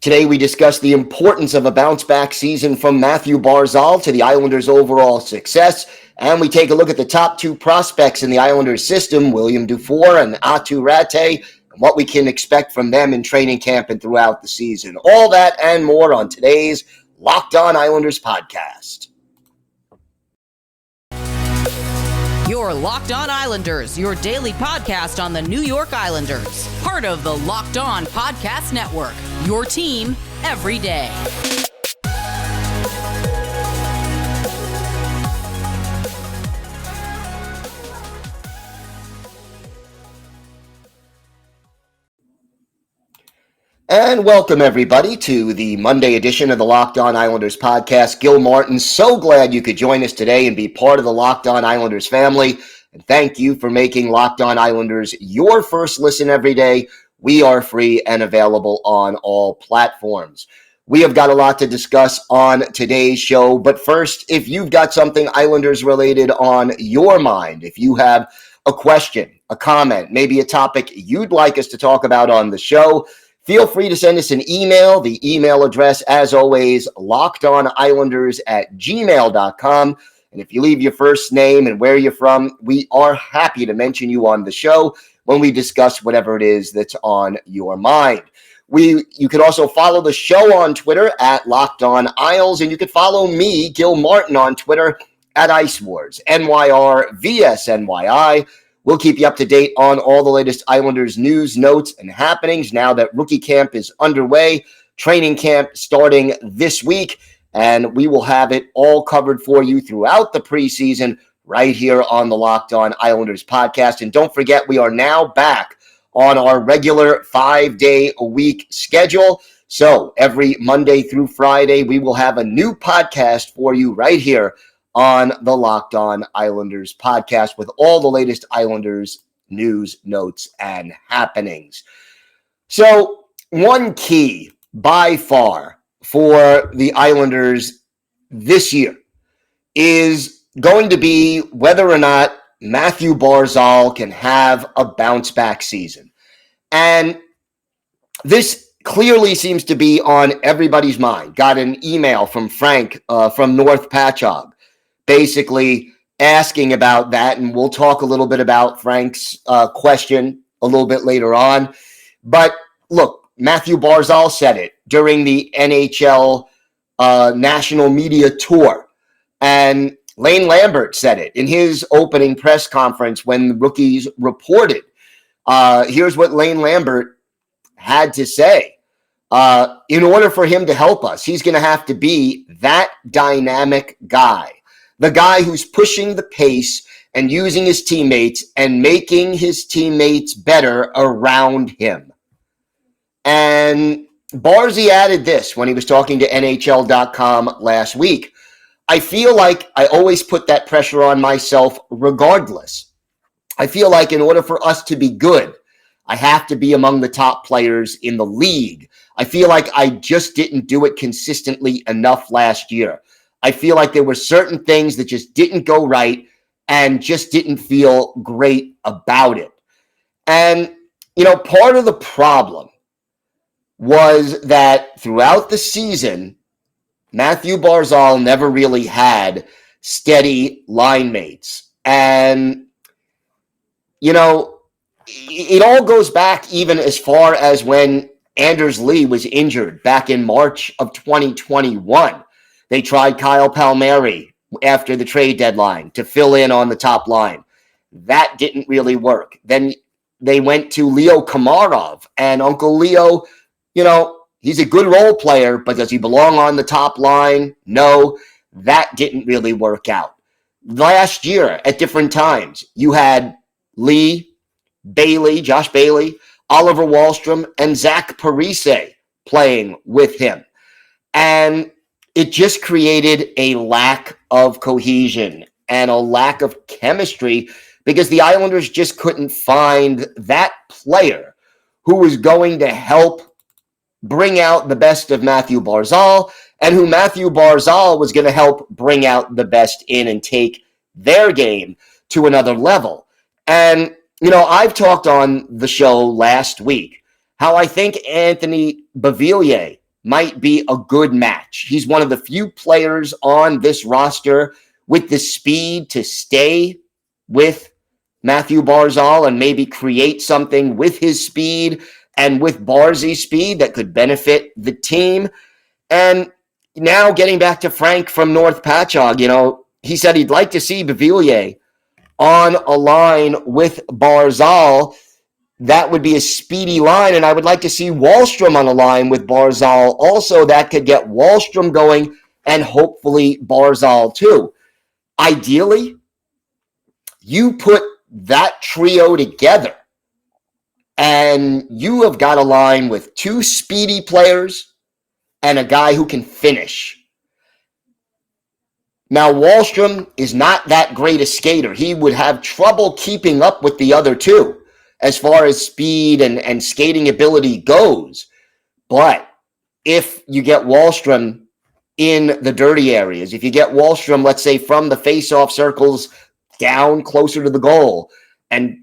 Today, we discuss the importance of a bounce-back season from Mathew Barzal to the Islanders' overall success, and we take a look at the top two prospects in the Islanders system, William Dufour and Aatu, and what we can expect from them in training camp and throughout the season. All that and more on today's Locked On Islanders podcast. Your Locked On Islanders, your daily podcast on the New York Islanders. Part of the Locked On Podcast Network, your team every day. And welcome, everybody, to the Monday edition of the Locked On Islanders podcast. Gil Martin, so glad you could join us today and be part of the Locked On Islanders family. And thank you for making Locked On Islanders your first listen every day. We are free and available on all platforms. We have got a lot to discuss on today's show. But first, if you've got something Islanders related on your mind, if you have a question, a comment, maybe a topic you'd like us to talk about on the show, feel free to send us an email. The email address, as always, lockedonislanders@gmail.com. And if you leave your first name and where you're from, we are happy to mention you on the show when we discuss whatever it is that's on your mind. You can also follow the show on Twitter at Locked On Isles, and you can follow me, Gil Martin, on Twitter at Ice Wars, NYRVSNYI. We'll keep you up to date on all the latest Islanders news, notes, and happenings now that rookie camp is underway, training camp starting this week, and we will have it all covered for you throughout the preseason right here on the Locked On Islanders podcast. And don't forget, we are now back on our regular 5-day-a-week schedule. So every Monday through Friday, we will have a new podcast for you right here on the Locked On Islanders podcast with all the latest Islanders news, notes, and happenings. So one key by far for the Islanders this year is going to be whether or not Mathew Barzal can have a bounce-back season. And this clearly seems to be on everybody's mind. Got an email from Frank from North Patchogue, basically asking about that, and we'll talk a little bit about Frank's question a little bit later on. But look, Mathew Barzal said it during the NHL national media tour, and Lane Lambert said it in his opening press conference when the rookies reported. Here's what Lane Lambert had to say. In order for him to help us, he's going to have to be that dynamic guy. The guy who's pushing the pace and using his teammates and making his teammates better around him. And Barzy added this when he was talking to NHL.com last week. I feel like I always put that pressure on myself regardless. I feel like in order for us to be good, I have to be among the top players in the league. I feel like I just didn't do it consistently enough last year. I feel like there were certain things that just didn't go right and just didn't feel great about it. And, part of the problem was that throughout the season, Mathew Barzal never really had steady line mates. And, it all goes back even as far as when Anders Lee was injured back in March of 2021. They tried Kyle Palmieri after the trade deadline to fill in on the top line. That didn't really work. Then they went to Leo Komarov, and Uncle Leo, he's a good role player, but does he belong on the top line? No, that didn't really work out. Last year, at different times, you had Lee, Bailey, Josh Bailey, Oliver Wahlstrom, and Zach Parise playing with him. And it just created a lack of cohesion and a lack of chemistry because the Islanders just couldn't find that player who was going to help bring out the best of Mathew Barzal and who Mathew Barzal was going to help bring out the best in and take their game to another level. And, I've talked on the show last week how I think Anthony Beauvillier might be a good match. He's one of the few players on this roster with the speed to stay with Mathew Barzal and maybe create something with his speed and with Barzy's speed that could benefit the team. And now getting back to Frank from North Patchogue, he said he'd like to see Beauvillier on a line with Barzal. That would be a speedy line, and I would like to see Wahlstrom on a line with Barzal. Also, that could get Wahlstrom going and hopefully Barzal too. Ideally, you put that trio together and you have got a line with two speedy players and a guy who can finish. Now, Wahlstrom is not that great a skater. He would have trouble keeping up with the other two as far as speed and skating ability goes. But if you get Wahlstrom in the dirty areas, if you get Wahlstrom, let's say, from the face-off circles down closer to the goal and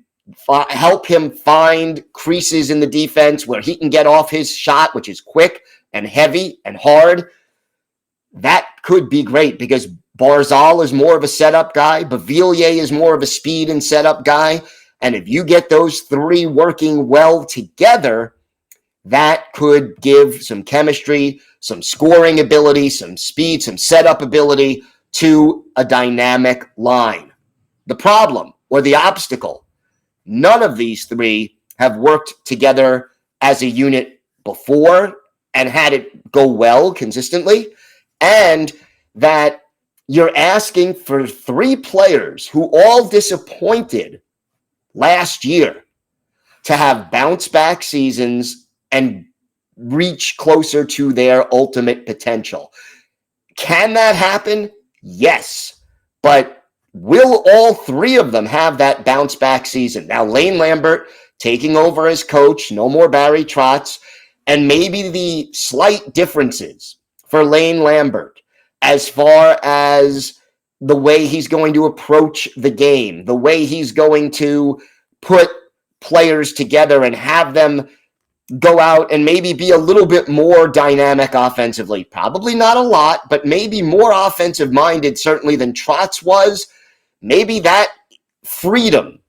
help him find creases in the defense where he can get off his shot, which is quick and heavy and hard, that could be great because Barzal is more of a setup guy. Beauvillier is more of a speed and setup guy. And if you get those three working well together, that could give some chemistry, some scoring ability, some speed, some setup ability to a dynamic line. The problem or the obstacle, none of these three have worked together as a unit before and had it go well consistently. And that you're asking for three players who all disappointed last year to have bounce back seasons and reach closer to their ultimate potential. Can that happen? Yes. But will all three of them have that bounce back season? Now, Lane Lambert taking over as coach, no more Barry Trotz, and maybe the slight differences for Lane Lambert as far as the way he's going to approach the game, the way he's going to put players together and have them go out and maybe be a little bit more dynamic offensively. Probably not a lot, but maybe more offensive-minded certainly than Trotz was. Maybe that freedom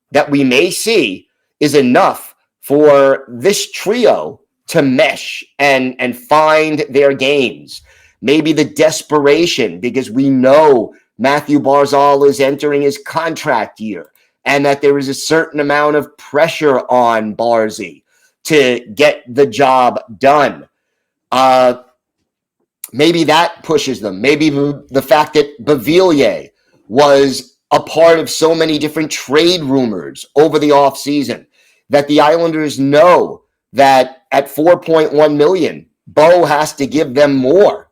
that we may see is enough for this trio to mesh and find their games. Maybe the desperation, because we know Mathew Barzal is entering his contract year and that there is a certain amount of pressure on Barzy to get the job done. Maybe that pushes them. Maybe the fact that Beauvillier was a part of so many different trade rumors over the offseason that the Islanders know that at $4.1 million, Bo has to give them more.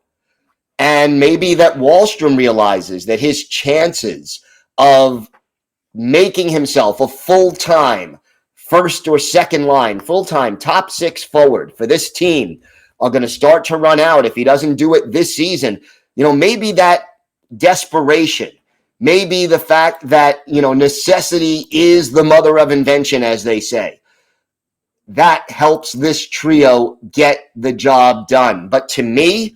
And maybe that Wahlstrom realizes that his chances of making himself a full-time first or second line, full-time top six forward for this team are going to start to run out if he doesn't do it this season. Maybe that desperation, maybe the fact that, necessity is the mother of invention, as they say, that helps this trio get the job done. But to me,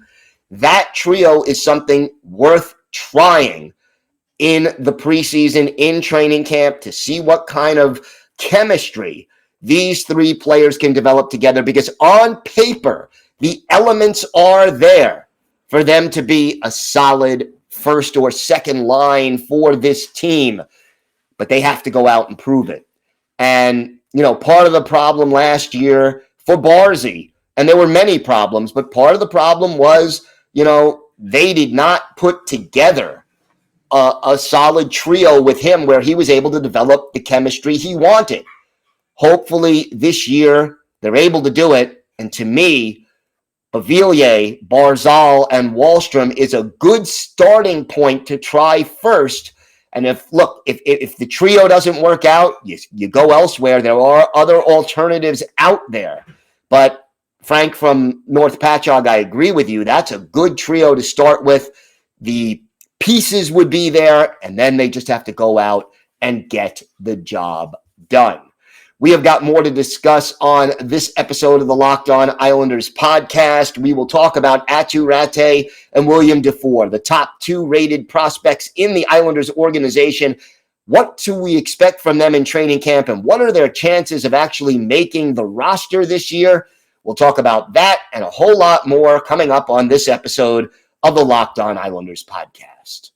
that trio is something worth trying in the preseason, in training camp, to see what kind of chemistry these three players can develop together, because on paper, the elements are there for them to be a solid first or second line for this team, but they have to go out and prove it. And, part of the problem last year for Barzy, and there were many problems, but part of the problem was, they did not put together a solid trio with him where he was able to develop the chemistry he wanted. Hopefully this year they're able to do it. And to me, Beauvillier, Barzal, and Wahlstrom is a good starting point to try first. And if the trio doesn't work out, you go elsewhere. There are other alternatives out there. But Frank from North Patchogue, I agree with you. That's a good trio to start with. The pieces would be there, and then they just have to go out and get the job done. We have got more to discuss on this episode of the Locked On Islanders podcast. We will talk about Aatu, Raty, and William Dufour, the top 2 rated prospects in the Islanders organization. What do we expect from them in training camp, and what are their chances of actually making the roster this year? We'll talk about that and a whole lot more coming up on this episode of the Locked On Islanders podcast.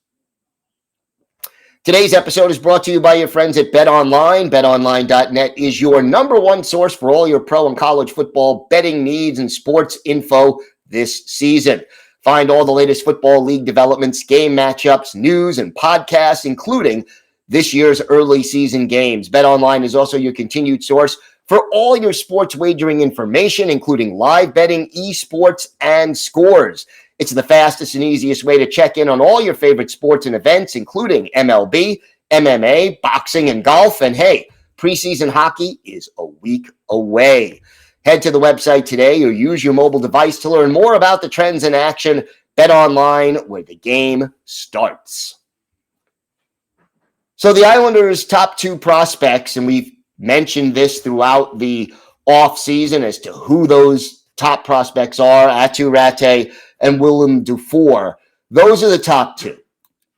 Today's episode is brought to you by your friends at BetOnline. BetOnline.net is your number one source for all your pro and college football betting needs and sports info this season. Find all the latest football league developments, game matchups, news, and podcasts, including this year's early season games. BetOnline is also your continued source for all your sports wagering information, including live betting, esports, and scores. It's the fastest and easiest way to check in on all your favorite sports and events, including MLB, MMA, boxing, and golf. And hey, preseason hockey is a week away. Head to the website today or use your mobile device to learn more about the trends in action. BetOnline, where the game starts. So the Islanders' top 2 prospects, and we've mentioned this throughout the offseason as to who those top prospects are, Aatu, Raty, and William Dufour. Those are the top 2.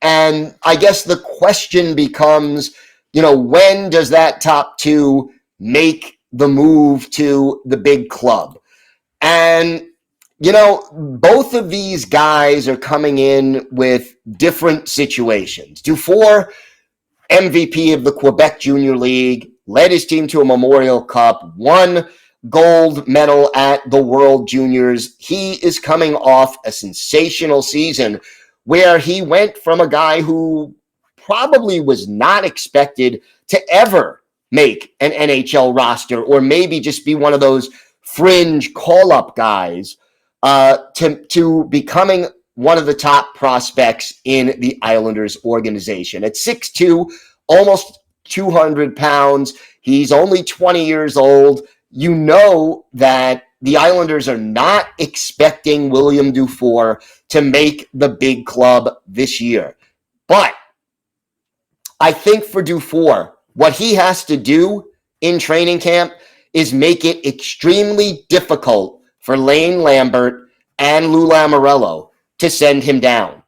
And I guess the question becomes, when does that top 2 make the move to the big club? And, both of these guys are coming in with different situations. Dufour, MVP of the Quebec Junior League, led his team to a Memorial Cup, won gold medal at the World Juniors. He is coming off a sensational season where he went from a guy who probably was not expected to ever make an NHL roster or maybe just be one of those fringe call-up guys to becoming one of the top prospects in the Islanders organization. At 6'2", almost 200 pounds, he's only 20 years old. You know that the Islanders are not expecting William Dufour to make the big club this year. But I think for Dufour, what he has to do in training camp is make it extremely difficult for Lane Lambert and Lou Lamoriello to send him down.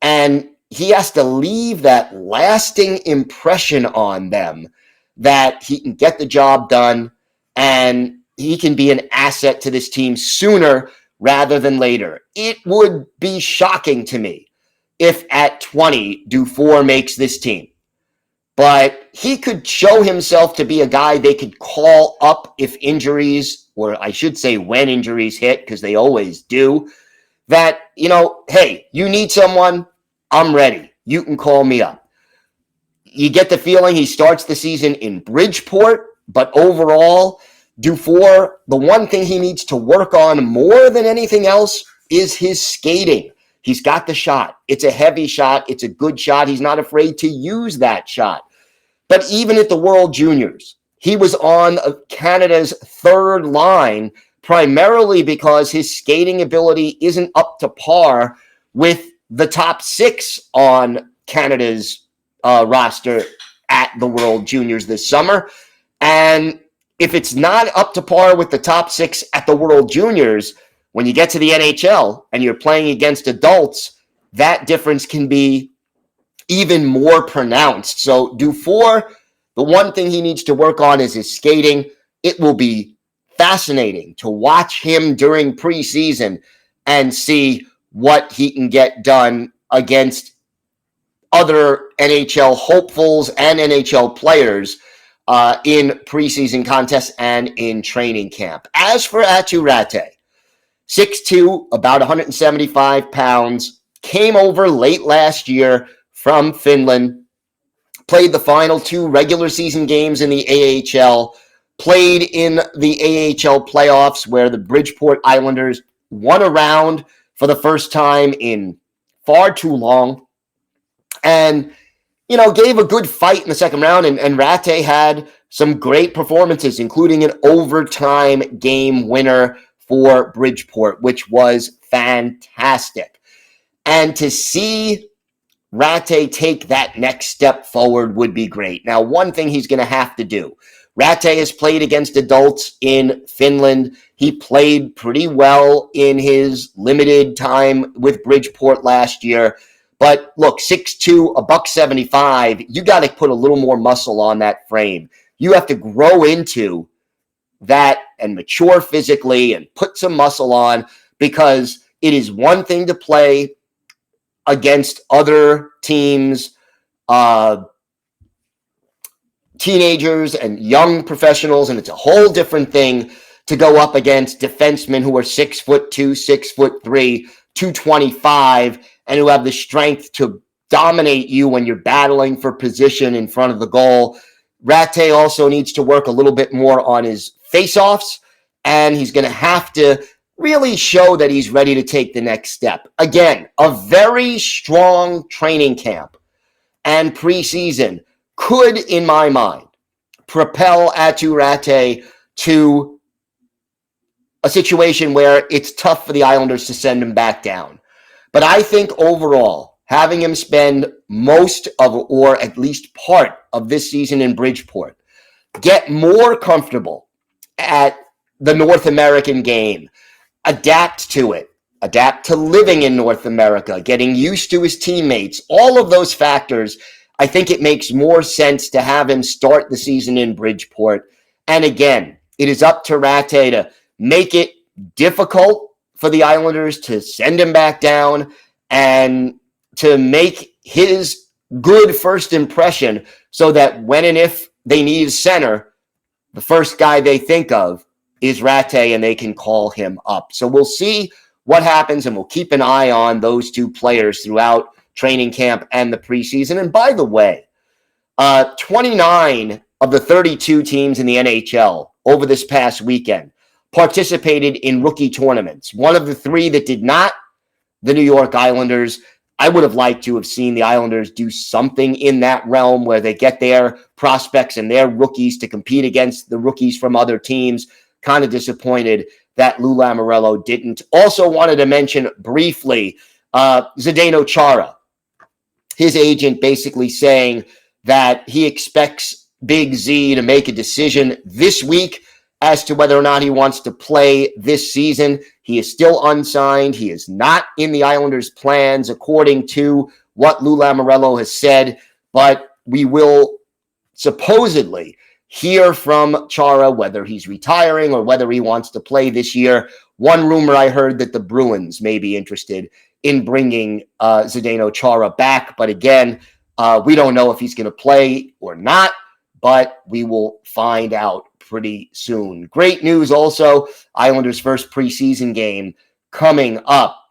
And he has to leave that lasting impression on them that he can get the job done and he can be an asset to this team sooner rather than later. It would be shocking to me if at 20, Dufour makes this team. But he could show himself to be a guy they could call up if injuries, or I should say when injuries hit, because they always do, that, hey, you need someone, I'm ready. You can call me up. You get the feeling he starts the season in Bridgeport, but overall, Dufour, the one thing he needs to work on more than anything else is his skating. He's got the shot. It's a heavy shot. It's a good shot. He's not afraid to use that shot. But even at the World Juniors, he was on Canada's third line primarily because his skating ability isn't up to par with the top 6 on Canada's roster at the World Juniors this summer. And if it's not up to par with the top 6 at the World Juniors, when you get to the NHL and you're playing against adults, that difference can be even more pronounced. So Dufour, the one thing he needs to work on is his skating. It will be fascinating to watch him during preseason and see what he can get done against other NHL hopefuls and NHL players in preseason contests and in training camp. As for Aatu, Raty, 6'2", about 175 pounds, came over late last year from Finland, played the final 2 regular season games in the AHL, played in the AHL playoffs where the Bridgeport Islanders won a round for the first time in far too long, and gave a good fight in the second round, and Raty had some great performances, including an overtime game winner for Bridgeport, which was fantastic. And to see Raty take that next step forward would be great. Now, one thing he's going to have to do, Raty has played against adults in Finland. He played pretty well in his limited time with Bridgeport last year. But look, 6'2", $175, you got to put a little more muscle on that frame. You have to grow into that and mature physically and put some muscle on, because it is one thing to play against other teams, teenagers and young professionals, and it's a whole different thing to go up against defensemen who are 6'2", 6'3", 225, and who have the strength to dominate you when you're battling for position in front of the goal. Raty also needs to work a little bit more on his face-offs, and he's going to have to really show that he's ready to take the next step. Again, a very strong training camp and preseason could, in my mind, propel Aatu Raty to a situation where it's tough for the Islanders to send him back down. But I think overall, having him spend most of, or at least part of this season in Bridgeport, get more comfortable at the North American game, adapt to it, adapt to living in North America, getting used to his teammates, all of those factors, I think it makes more sense to have him start the season in Bridgeport. And again, it is up to Raty to make it difficult for the Islanders to send him back down and to make his good first impression, so that when and if they need a center, the first guy they think of is Raty and they can call him up. So we'll see what happens, and we'll keep an eye on those two players throughout training camp and the preseason. And by the way, 29 of the 32 teams in the NHL over this past weekend participated in rookie tournaments. One of the three that did not, the New York Islanders. I would have liked to have seen the Islanders do something in that realm where they get their prospects and their rookies to compete against the rookies from other teams. Kind of disappointed that Lou Lamoriello didn't. Also wanted to mention briefly Zdeno Chara. His agent basically saying that he expects Big Z to make a decision this week as to whether or not he wants to play this season. He is still unsigned. He is not in the Islanders' plans, according to what Lou Lamoriello has said, but we will supposedly hear from Chara whether he's retiring or whether he wants to play this year. One rumor I heard that the Bruins may be interested in bringing Zdeno Chara back, but again, we don't know if he's going to play or not, but we will find out pretty soon. Great news also, Islanders' first preseason game coming up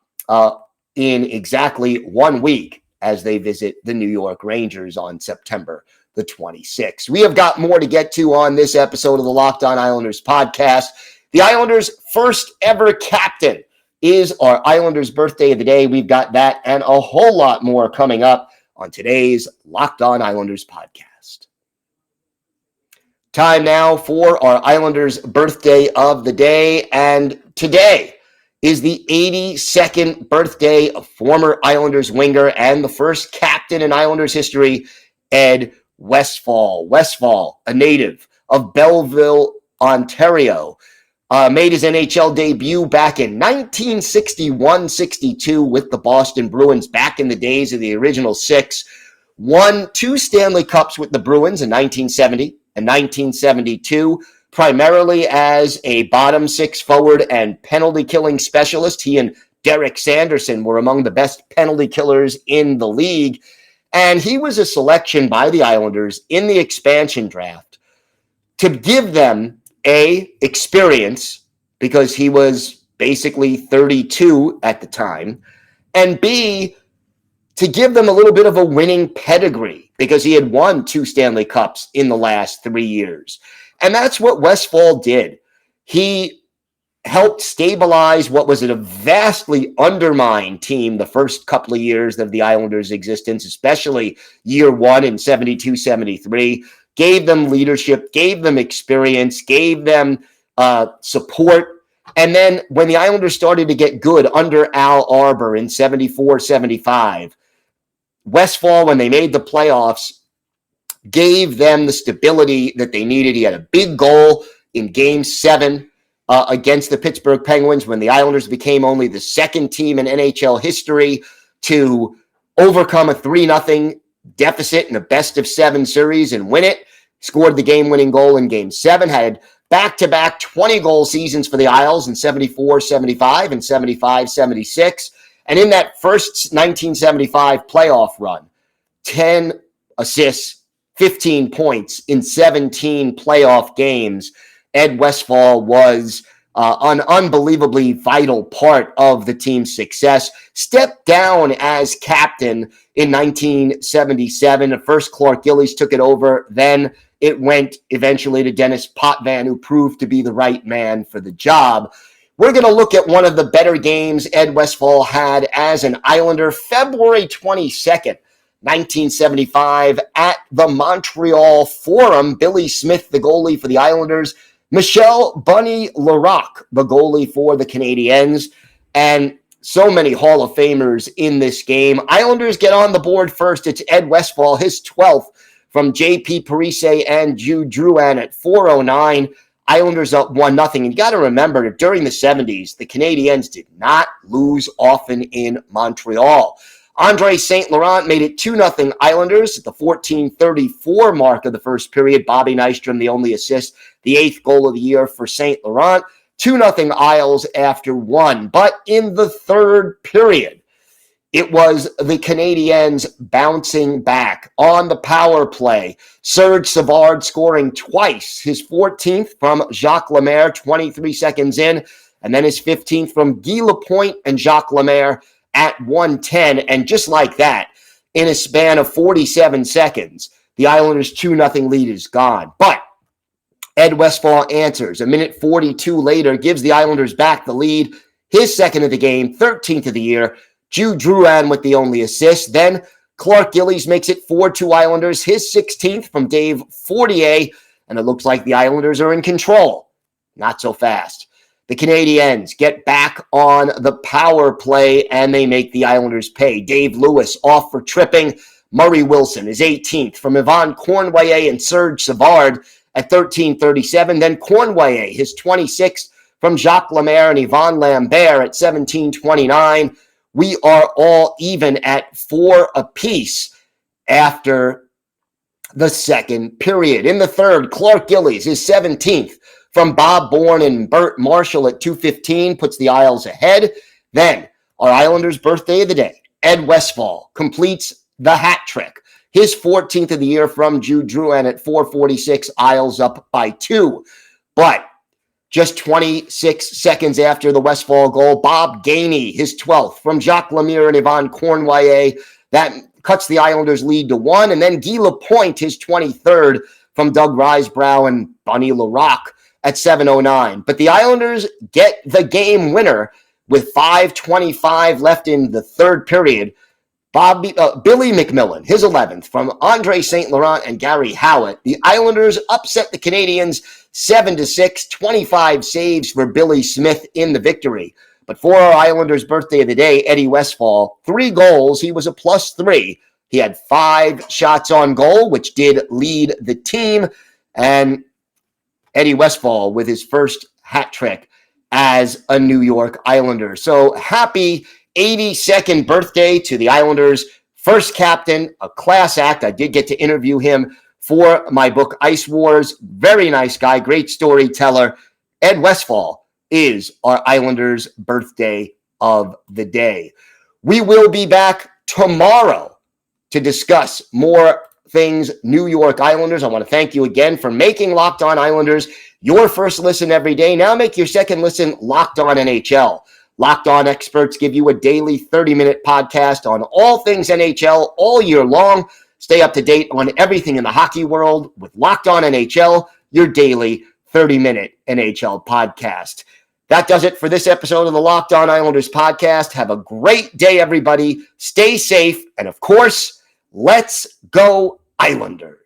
in exactly 1 week as they visit the New York Rangers on September the 26th. We have got more to get to on this episode of the Locked On Islanders podcast. The Islanders' first ever captain is our Islanders birthday of the day. We've got that and a whole lot more coming up on today's Locked On Islanders podcast. Time now for our Islanders birthday of the day, and today is the 82nd birthday of former Islanders winger and the first captain in Islanders history, Ed Westfall. Westfall, a native of Belleville, Ontario, made his NHL debut back in 1961-62 with the Boston Bruins back in the days of the original six. Won 2 Stanley Cups with the Bruins in 1970 and 1972, primarily as a bottom six forward and penalty killing specialist. He and Derek Sanderson were among the best penalty killers in the league. And he was a selection by the Islanders in the expansion draft to give them experience, because he was basically 32 at the time, and B, to give them a little bit of a winning pedigree, because he had won 2 Stanley Cups in the last 3 years. And that's what Westfall did. He helped stabilize what was a vastly undermined team the first couple of years of the Islanders' existence, especially year 1 in 72-73. Gave them leadership, gave them experience, gave them support. And then when the Islanders started to get good under Al Arbor in 74-75, Westfall, when they made the playoffs, gave them the stability that they needed. He had a big goal in Game 7 against the Pittsburgh Penguins when the Islanders became only the second team in NHL history to overcome a 3-0 deficit in a best-of-7 series and win it. Scored the game-winning goal in Game 7, had back-to-back 20-goal seasons for the Isles in 74-75 and 75-76. And in that first 1975 playoff run, 10 assists, 15 points in 17 playoff games. Ed Westfall was an unbelievably vital part of the team's success. Stepped down as captain in 1977. At first, Clark Gillies took it over. Then it went eventually to Dennis Potvin, who proved to be the right man for the job. We're going to look at one of the better games Ed Westfall had as an Islander, February 22nd, 1975, at the Montreal Forum. Billy Smith, the goalie for the Islanders. Michel Bunny Larocque, the goalie for the Canadiens. And so many Hall of Famers in this game. Islanders get on the board first. It's Ed Westfall, his 12th from J.P. Parise and Jude Drouin at 4:09. Islanders up 1-0. And you got to remember that during the 70s, the Canadiens did not lose often in Montreal. Andre St. Laurent made it 2-0 Islanders at the 14:34 mark of the first period. Bobby Nystrom, the only assist, the 8th goal of the year for St. Laurent. 2-0 Isles after 1. But in the third period, it was the Canadiens bouncing back on the power play. Serge Savard scoring twice, his 14th from Jacques Lemaire 23 seconds in, and then his 15th from Guy Lapointe and Jacques Lemaire at 1:10. And just like that, in a span of 47 seconds, the Islanders' 2-0 lead is gone. But Ed Westfall answers. A minute 42 later, gives the Islanders back the lead. His second of the game, 13th of the year. Jude Drouin with the only assist. Then Clark Gillies makes it 4-2 Islanders. His 16th from Dave Fortier. And it looks like the Islanders are in control. Not so fast. The Canadiens get back on the power play, and they make the Islanders pay. Dave Lewis off for tripping. Murray Wilson is 18th from Yvon Cornwallis and Serge Savard at 13:37. Then Cornwallis, his 26th from Jacques Lemaire and Yvon Lambert at 17:29. We are all even at 4 apiece after the second period. In the third, Clark Gillies, his 17th from Bob Bourne and Bert Marshall at 2:15, puts the Isles ahead. Then, our Islanders' birthday of the day, Ed Westfall completes the hat trick. His 14th of the year from Jude Drouin at 4:46, Isles up by 2. But just 26 seconds after the Westfall goal, Bob Gainey, his 12th from Jacques Lemaire and Yvon Cornwallis. That cuts the Islanders' lead to 1. And then Guy Lapointe, his 23rd from Doug Risebrough and Bunny Larocque at 7:09. But the Islanders get the game winner with 5:25 left in the third period. Billy McMillan, his 11th from Andre St. Laurent and Gary Howitt. The Islanders upset the Canadiens 7-6, 25 saves for Billy Smith in the victory. But for our Islanders' birthday of the day, Eddie Westfall, 3 goals. He was a +3. He had 5 shots on goal, which did lead the team. And Eddie Westfall with his first hat trick as a New York Islander. So happy 82nd birthday to the Islanders' first captain, a class act. I did get to interview him for my book, Ice Wars. Very nice guy, great storyteller. Ed Westfall is our Islanders' birthday of the day. We will be back tomorrow to discuss more things New York Islanders. I want to thank you again for making Locked On Islanders your first listen every day. Now make your second listen Locked On NHL. Locked On experts give you a daily 30-minute podcast on all things NHL all year long. Stay up to date on everything in the hockey world with Locked On NHL, your daily 30-minute NHL podcast. That does it for this episode of the Locked On Islanders podcast. Have a great day, everybody. Stay safe. And, of course, let's go Islanders.